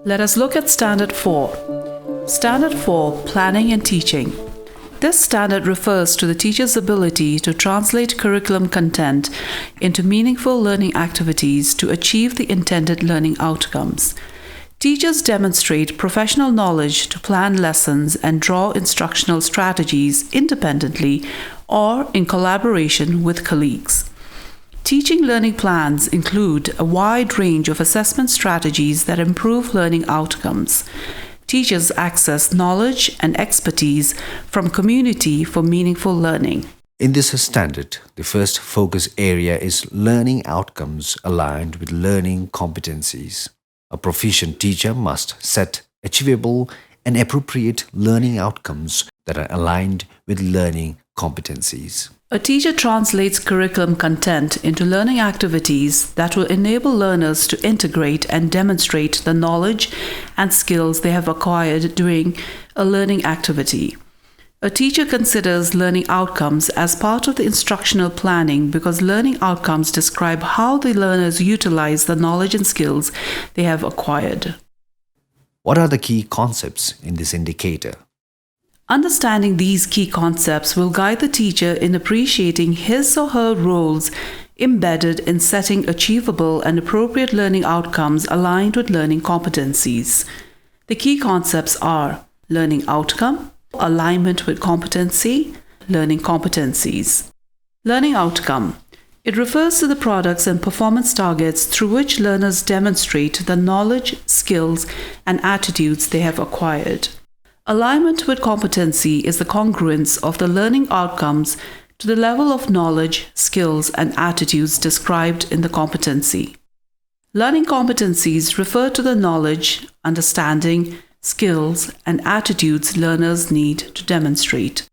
Let us look at Standard 4. Standard 4, Planning and Teaching. This standard refers to the teacher's ability to translate curriculum content into meaningful learning activities to achieve the intended learning outcomes. Teachers demonstrate professional knowledge to plan lessons and draw instructional strategies independently or in collaboration with colleagues. Teaching learning plans include a wide range of assessment strategies that improve learning outcomes. Teachers access knowledge and expertise from community for meaningful learning. In this standard, the first focus area is learning outcomes aligned with learning competencies. A proficient teacher must set achievable and appropriate learning outcomes that are aligned with learning competencies. A teacher translates curriculum content into learning activities that will enable learners to integrate and demonstrate the knowledge and skills they have acquired during a learning activity. A teacher considers learning outcomes as part of the instructional planning because learning outcomes describe how the learners utilize the knowledge and skills they have acquired. What are the key concepts in this indicator? Understanding these key concepts will guide the teacher in appreciating his or her roles embedded in setting achievable and appropriate learning outcomes aligned with learning competencies. The key concepts are learning outcome, alignment with competency, learning competencies. Learning outcome. It refers to the products and performance targets through which learners demonstrate the knowledge, skills, and attitudes they have acquired. Alignment with competency is the congruence of the learning outcomes to the level of knowledge, skills, and attitudes described in the competency. Learning competencies refer to the knowledge, understanding, skills, and attitudes learners need to demonstrate.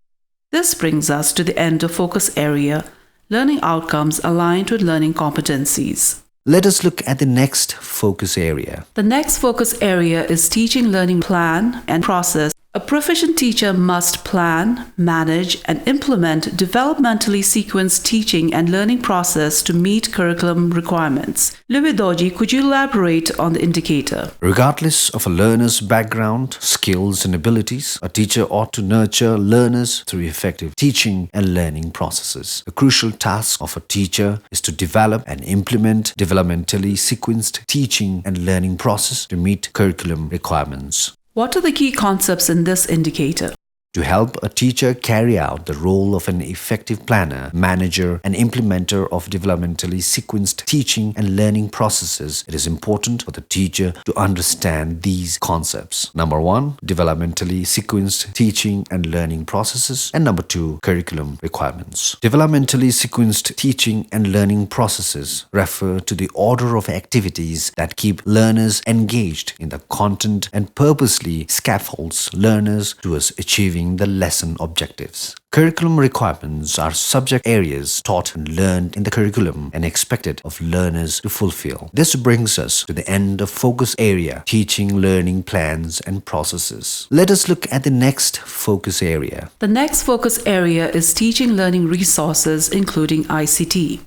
This brings us to the end of focus area, learning outcomes aligned with learning competencies. Let us look at the next focus area. The next focus area is teaching learning plan and process. A proficient teacher must plan, manage, and implement developmentally sequenced teaching and learning process to meet curriculum requirements. Luidoji, could you elaborate on the indicator? Regardless of a learner's background, skills, and abilities, a teacher ought to nurture learners through effective teaching and learning processes. The crucial task of a teacher is to develop and implement developmentally sequenced teaching and learning process to meet curriculum requirements. What are the key concepts in this indicator? To help a teacher carry out the role of an effective planner, manager, and implementer of developmentally sequenced teaching and learning processes, it is important for the teacher to understand these concepts. Number 1, developmentally sequenced teaching and learning processes. And number 2, curriculum requirements. Developmentally sequenced teaching and learning processes refer to the order of activities that keep learners engaged in the content and purposely scaffolds learners towards achieving the lesson objectives. Curriculum requirements are subject areas taught and learned in the curriculum and expected of learners to fulfill. This brings us to the end of focus area, teaching learning plans and processes. Let us look at the next focus area. The next focus area is teaching learning resources, including ICT.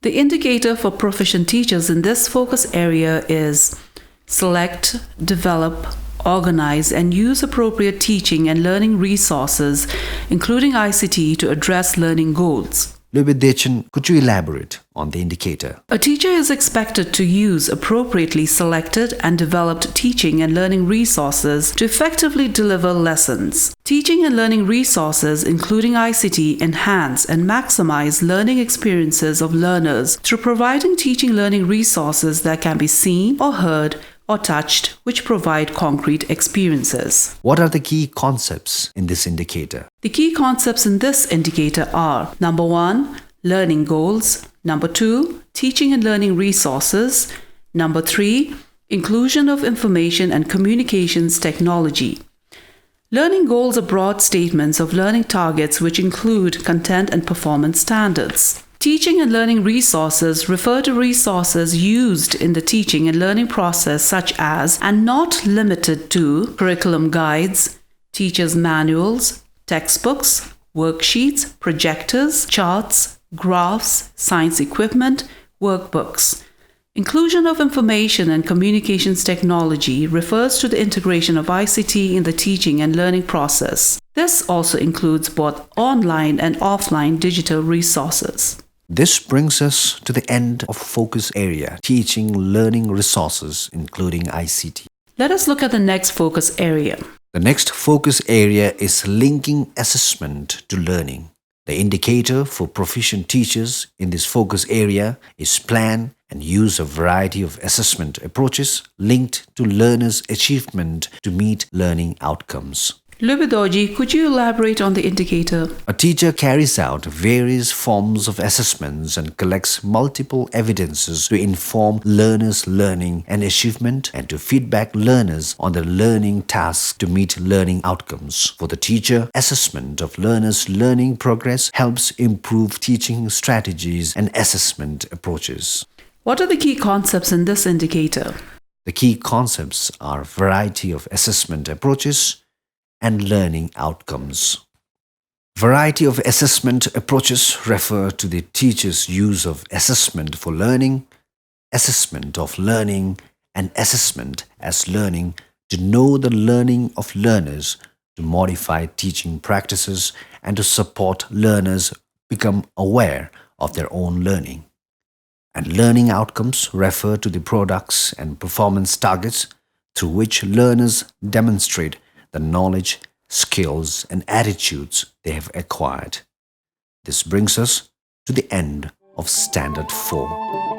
The indicator for proficient teachers in this focus area is select, develop, organize, and use appropriate teaching and learning resources, including ICT, to address learning goals. Lubidechan, could you elaborate on the indicator? A teacher is expected to use appropriately selected and developed teaching and learning resources to effectively deliver lessons. Teaching and learning resources, including ICT, enhance and maximize learning experiences of learners through providing teaching learning resources that can be seen or heard or touched, which provide concrete experiences. What are the key concepts in this indicator? The key concepts in this indicator are: number 1, learning goals; number 2, teaching and learning resources; number 3, inclusion of information and communications technology. Learning goals are broad statements of learning targets which include content and performance standards. Teaching and learning resources refer to resources used in the teaching and learning process such as, and not limited to, curriculum guides, teachers' manuals, textbooks, worksheets, projectors, charts, graphs, science equipment, workbooks. Inclusion of information and communications technology refers to the integration of ICT in the teaching and learning process. This also includes both online and offline digital resources. This brings us to the end of focus area, teaching learning resources, including ICT. Let us look at the next focus area. The next focus area is linking assessment to learning. The indicator for proficient teachers in this focus area is plan and use a variety of assessment approaches linked to learners' achievement to meet learning outcomes. Lubidoji, could you elaborate on the indicator? A teacher carries out various forms of assessments and collects multiple evidences to inform learners' learning and achievement and to feedback learners on their learning tasks to meet learning outcomes. For the teacher, assessment of learners' learning progress helps improve teaching strategies and assessment approaches. What are the key concepts in this indicator? The key concepts are variety of assessment approaches and learning outcomes. Variety of assessment approaches refer to the teacher's use of assessment for learning, assessment of learning, and assessment as learning to know the learning of learners, to modify teaching practices, and to support learners become aware of their own learning. And learning outcomes refer to the products and performance targets through which learners demonstrate the knowledge, skills, and attitudes they have acquired. This brings us to the end of Standard 4.